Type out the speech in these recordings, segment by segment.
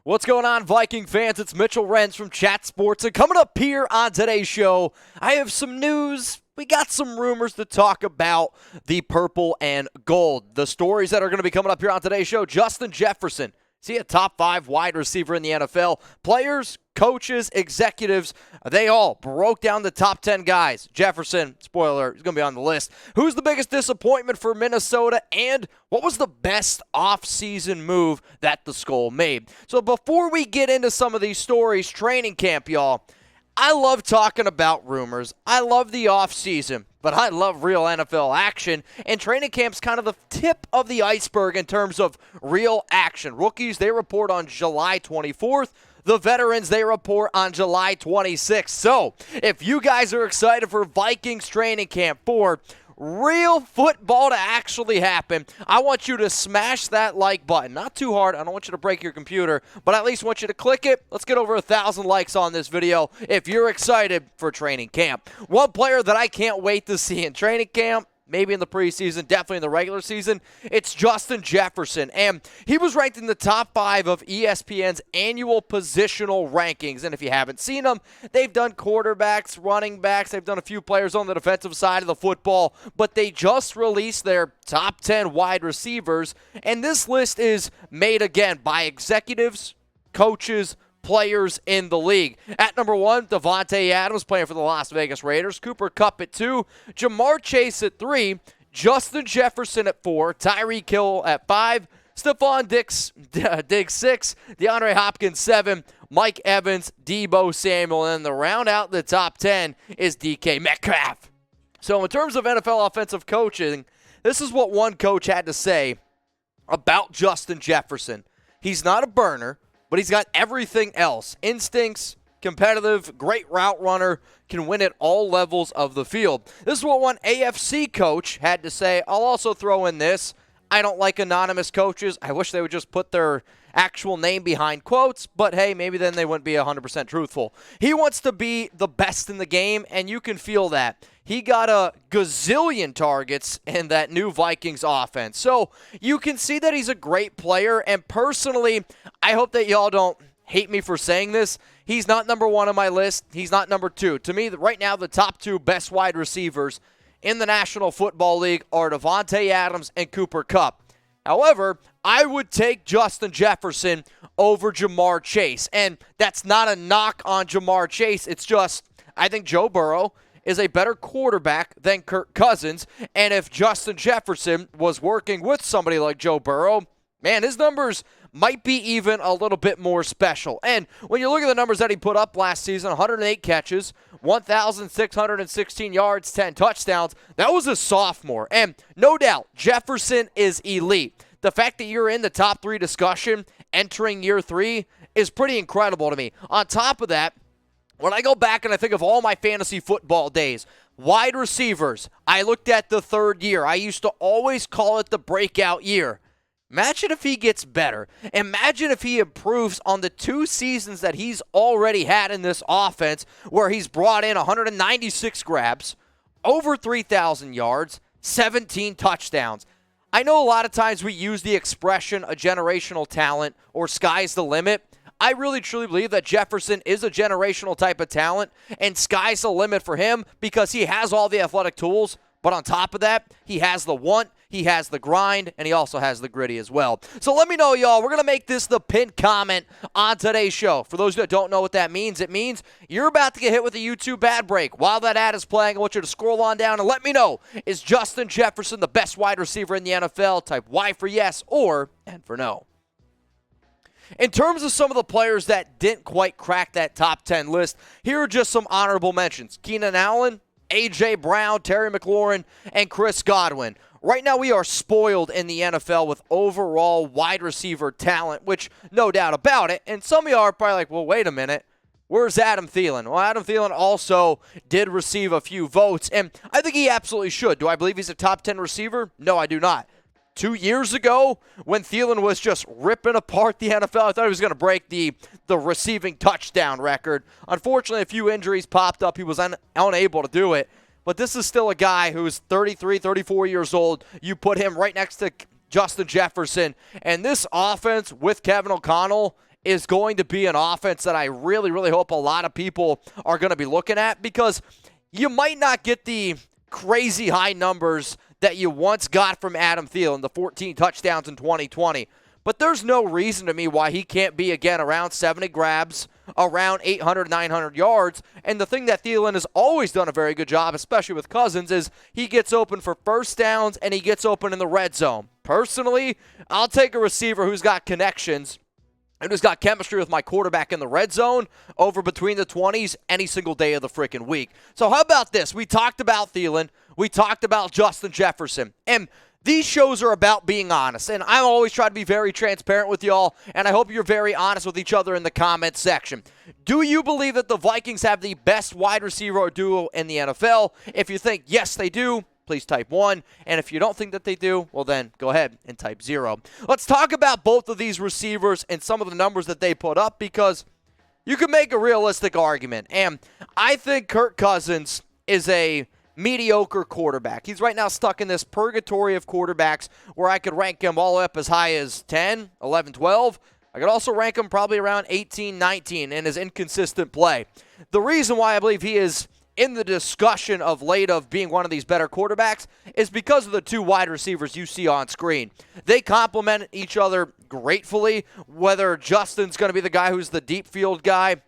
What's going on, Viking fans? It's Mitchell Renz from Chat Sports, and coming up here on today's show, I have some news. We got some rumors to talk about the purple and gold. The stories that are going to be coming up here on today's show: Justin Jefferson, is he a top 5 wide receiver in the NFL? Players, coaches, executives, they all broke down the top 10 guys. Jefferson, spoiler, he's going to be on the list. Who's the biggest disappointment for Minnesota, and what was the best offseason move that the Skull made? So before we get into some of these stories, training camp, y'all, I love talking about rumors. I love the offseason, but I love real NFL action, and training camp's kind of the tip of the iceberg in terms of real action. Rookies, they report on July 24th. The veterans, they report on July 26th. So, if you guys are excited for Vikings training camp, for real football to actually happen, I want you to smash that like button. Not too hard. I don't want you to break your computer, but I at least want you to click it. Let's get over 1,000 likes on this video if you're excited for training camp. One player that I can't wait to see in training camp, maybe in the preseason, definitely in the regular season, it's Justin Jefferson. And he was ranked in the top 5 of ESPN's annual positional rankings. And if you haven't seen them, they've done quarterbacks, running backs, they've done a few players on the defensive side of the football, but they just released their top 10 wide receivers. And this list is made again by executives, coaches, players in the league. At number 1, Davante Adams, playing for the Las Vegas Raiders. Cooper Kupp at 2. Jamar Chase at 3. Justin Jefferson at 4. Tyreek Hill at 5. Stephon Diggs 6. DeAndre Hopkins 7. Mike Evans, Deebo Samuel. And the round out the top 10 is DK Metcalf. So in terms of NFL offensive coaching, this is what one coach had to say about Justin Jefferson. He's not a burner, but he's got everything else. Instincts, competitive, great route runner, can win at all levels of the field. This is what one AFC coach had to say. I'll also throw in this: I don't like anonymous coaches. I wish they would just put their actual name behind quotes, but hey, maybe then they wouldn't be 100% truthful. He wants to be the best in the game, and you can feel that. He got a gazillion targets in that new Vikings offense. So you can see that he's a great player, and personally, I hope that y'all don't hate me for saying this. He's not number 1 on my list. He's not number 2. To me, right now, the top 2 best wide receivers in the National Football League are Davante Adams and Cooper Kupp. However, I would take Justin Jefferson over Jamar Chase. And that's not a knock on Jamar Chase. It's just, I think Joe Burrow is a better quarterback than Kirk Cousins. And if Justin Jefferson was working with somebody like Joe Burrow, man, his numbers might be even a little bit more special. And when you look at the numbers that he put up last season, 108 catches, 1,616 yards, 10 touchdowns, that was a sophomore. And no doubt, Jefferson is elite. The fact that you're in the top 3 discussion entering year 3 is pretty incredible to me. On top of that, when I go back and I think of all my fantasy football days, wide receivers, I looked at the 3rd year. I used to always call it the breakout year. Imagine if he gets better. Imagine if he improves on the 2 seasons that he's already had in this offense, where he's brought in 196 grabs, over 3,000 yards, 17 touchdowns. I know a lot of times we use the expression a generational talent or sky's the limit. I really truly believe that Jefferson is a generational type of talent, and sky's the limit for him because he has all the athletic tools. But on top of that, he has the want, he has the grind, and he also has the gritty as well. So let me know, y'all. We're going to make this the pinned comment on today's show. For those that don't know what that means, it means you're about to get hit with a YouTube ad break. While that ad is playing, I want you to scroll on down and let me know, is Justin Jefferson the best wide receiver in the NFL? Type Y for yes or N for no. In terms of some of the players that didn't quite crack that top 10 list, here are just some honorable mentions: Keenan Allen, A.J. Brown, Terry McLaurin, and Chris Godwin. Right now, we are spoiled in the NFL with overall wide receiver talent, which no doubt about it. And some of you are probably like, well, wait a minute. Where's Adam Thielen? Well, Adam Thielen also did receive a few votes, and I think he absolutely should. Do I believe he's a top 10 receiver? No, I do not. 2 years ago, when Thielen was just ripping apart the NFL, I thought he was going to break the receiving touchdown record. Unfortunately, a few injuries popped up. He was unable to do it. But this is still a guy who's 33, 34 years old. You put him right next to Justin Jefferson. And this offense with Kevin O'Connell is going to be an offense that I really, really hope a lot of people are going to be looking at, because you might not get the crazy high numbers that you once got from Adam Thielen, the 14 touchdowns in 2020. But there's no reason to me why he can't be, again, around 70 grabs, around 800, 900 yards. And the thing that Thielen has always done a very good job, especially with Cousins, is he gets open for first downs and he gets open in the red zone. Personally, I'll take a receiver who's got connections and who's got chemistry with my quarterback in the red zone over between the 20s any single day of the freaking week. So how about this? We talked about Thielen. We talked about Justin Jefferson. And these shows are about being honest, and I always try to be very transparent with y'all, and I hope you're very honest with each other in the comments section. Do you believe that the Vikings have the best wide receiver duo in the NFL? If you think yes, they do, please type 1. And if you don't think that they do, well then go ahead and type 0. Let's talk about both of these receivers and some of the numbers that they put up, because you can make a realistic argument. And I think Kirk Cousins is a mediocre quarterback. He's right now stuck in this purgatory of quarterbacks where I could rank him all up as high as 10, 11, 12. I could also rank him probably around 18, 19 in his inconsistent play. The reason why I believe he is in the discussion of late of being one of these better quarterbacks is because of the two wide receivers you see on screen. They complement each other gratefully, whether Justin's going to be the guy who's the deep field guy,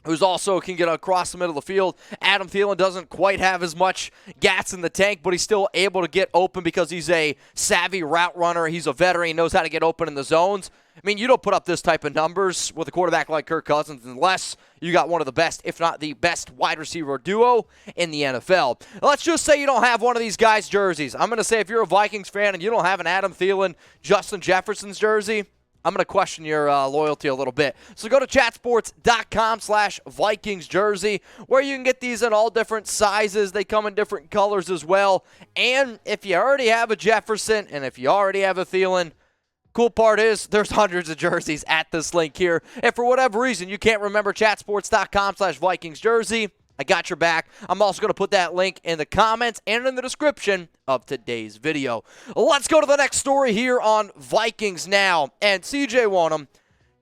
who's also can get across the middle of the field. Adam Thielen doesn't quite have as much gas in the tank, but he's still able to get open because he's a savvy route runner. He's a veteran. He knows how to get open in the zones. I mean, you don't put up this type of numbers with a quarterback like Kirk Cousins unless you got one of the best, if not the best, wide receiver duo in the NFL. Let's just say you don't have one of these guys' jerseys. I'm going to say if you're a Vikings fan and you don't have an Adam Thielen, Justin Jefferson's jersey, I'm going to question your loyalty a little bit. So go to chatsports.com/Vikings jersey, where you can get these in all different sizes. They come in different colors as well. And if you already have a Jefferson and if you already have a Thielen, cool part is there's hundreds of jerseys at this link here. If for whatever reason you can't remember chatsports.com/Vikings jersey, I got your back. I'm also going to put that link in the comments and in the description of today's video. Let's go to the next story here on Vikings Now. And CJ Wonnum,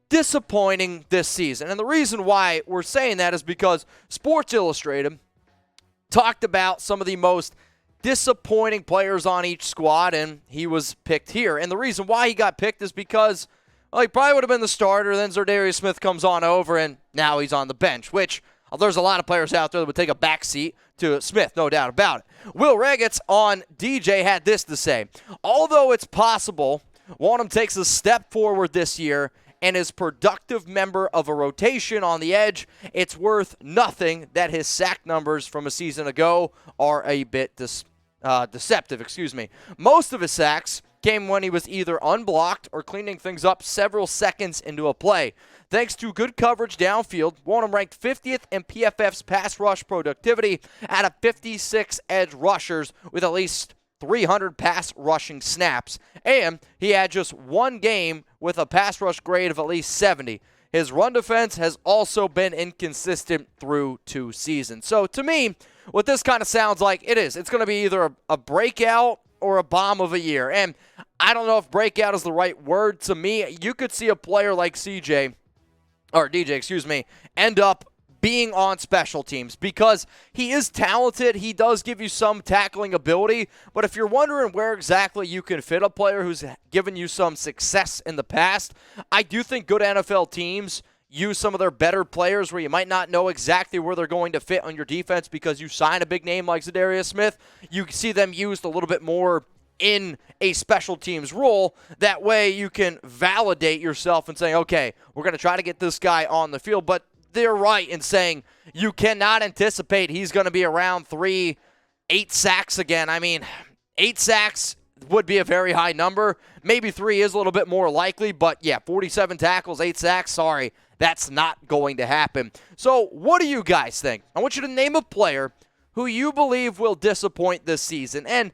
disappointing this season. And the reason why we're saying that is because Sports Illustrated talked about some of the most disappointing players on each squad, and he was picked here. And the reason why he got picked is because, well, he probably would have been the starter, then Za'Darius Smith comes on over, and now he's on the bench, which there's a lot of players out there that would take a backseat to Smith, no doubt about it. Will Regetz on DJ had this to say: although it's possible Wonnum takes a step forward this year and is productive member of a rotation on the edge, it's worth nothing that his sack numbers from a season ago are a bit deceptive. Most of his sacks came when he was either unblocked or cleaning things up several seconds into a play. Thanks to good coverage downfield, Wonnum ranked 50th in PFF's pass rush productivity out of 56 edge rushers with at least 300 pass rushing snaps. And he had just one game with a pass rush grade of at least 70. His run defense has also been inconsistent through 2 seasons. So to me, what this kind of sounds like, it's going to be either a breakout or a bomb of a year. And I don't know if breakout is the right word. To me, you could see a player like DJ, end up being on special teams because he is talented. He does give you some tackling ability, but if you're wondering where exactly you can fit a player who's given you some success in the past, I do think good NFL teams use some of their better players where you might not know exactly where they're going to fit on your defense because you sign a big name like Za'Darius Smith. You see them used a little bit more in a special teams role. That way you can validate yourself and saying, okay, we're going to try to get this guy on the field. But they're right in saying you cannot anticipate he's going to be around 8 sacks again. I mean, 8 sacks would be a very high number. Maybe 3 is a little bit more likely, but yeah, 47 tackles, 8 sacks, sorry, that's not going to happen. So what do you guys think? I want you to name a player who you believe will disappoint this season. And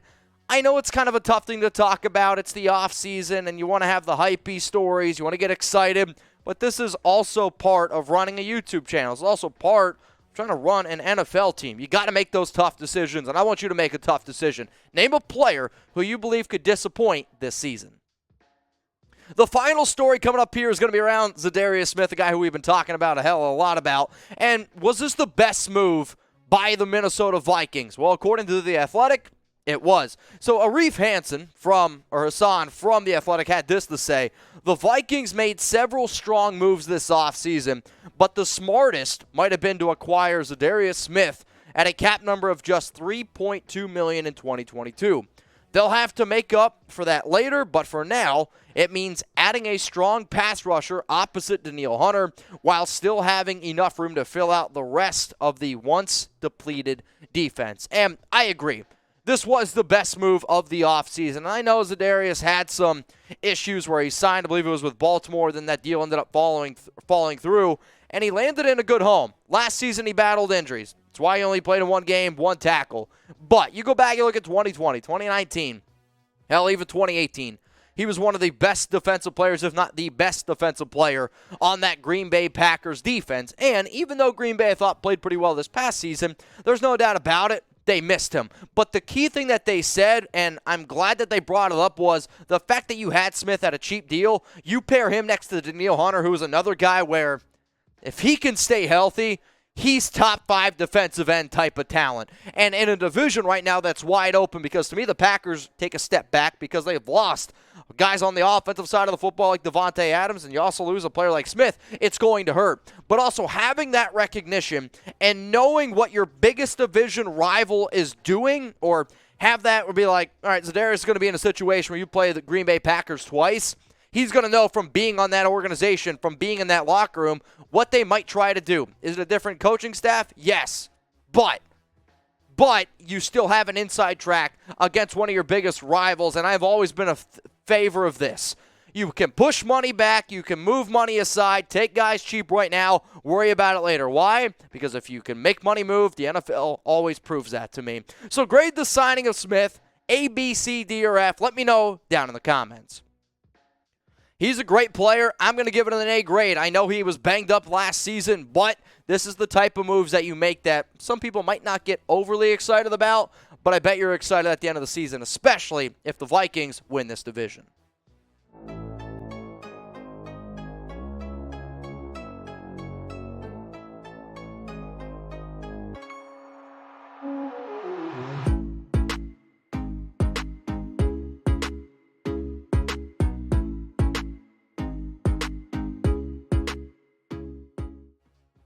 I know it's kind of a tough thing to talk about. It's the offseason, and you want to have the hypey stories. You want to get excited. But this is also part of running a YouTube channel. It's also part of trying to run an NFL team. You got to make those tough decisions, and I want you to make a tough decision. Name a player who you believe could disappoint this season. The final story coming up here is going to be around Za'Darius Smith, a guy who we've been talking about a hell of a lot about. And was this the best move by the Minnesota Vikings? Well, according to The Athletic, it was. So Hassan from The Athletic had this to say: the Vikings made several strong moves this offseason, but the smartest might have been to acquire Za'Darius Smith at a cap number of just $3.2 million in 2022. They'll have to make up for that later, but for now, it means adding a strong pass rusher opposite Danielle Hunter while still having enough room to fill out the rest of the once depleted defense. And I agree. This was the best move of the offseason. I know Za'Darius had some issues where he signed, I believe it was with Baltimore, then that deal ended up falling through, and he landed in a good home. Last season, he battled injuries. That's why he only played in one game, one tackle. But you go back and look at 2020, 2019, hell, even 2018. He was one of the best defensive players, if not the best defensive player on that Green Bay Packers defense. And even though Green Bay, I thought, played pretty well this past season, there's no doubt about it, they missed him. But the key thing that they said, and I'm glad that they brought it up, was the fact that you had Smith at a cheap deal. You pair him next to Danielle Hunter, who is another guy where if he can stay healthy, he's top 5 defensive end type of talent. And in a division right now that's wide open, because to me the Packers take a step back because they've lost guys on the offensive side of the football like Devontae Adams, and you also lose a player like Smith, it's going to hurt. But also having that recognition and knowing what your biggest division rival is doing, or have that would be like, all right, Za'Darius is going to be in a situation where you play the Green Bay Packers twice. He's going to know from being on that organization, from being in that locker room, what they might try to do. Is it a different coaching staff? Yes. But you still have an inside track against one of your biggest rivals, and I've always been a favor of this. You can push money back. You can move money aside. Take guys cheap right now. Worry about it later. Why? Because if you can make money move, the NFL always proves that to me. So grade the signing of Smith, A, B, C, D, or F. Let me know down in the comments. He's a great player. I'm going to give it an A grade. I know he was banged up last season, but this is the type of moves that you make that some people might not get overly excited about, but I bet you're excited at the end of the season, especially if the Vikings win this division.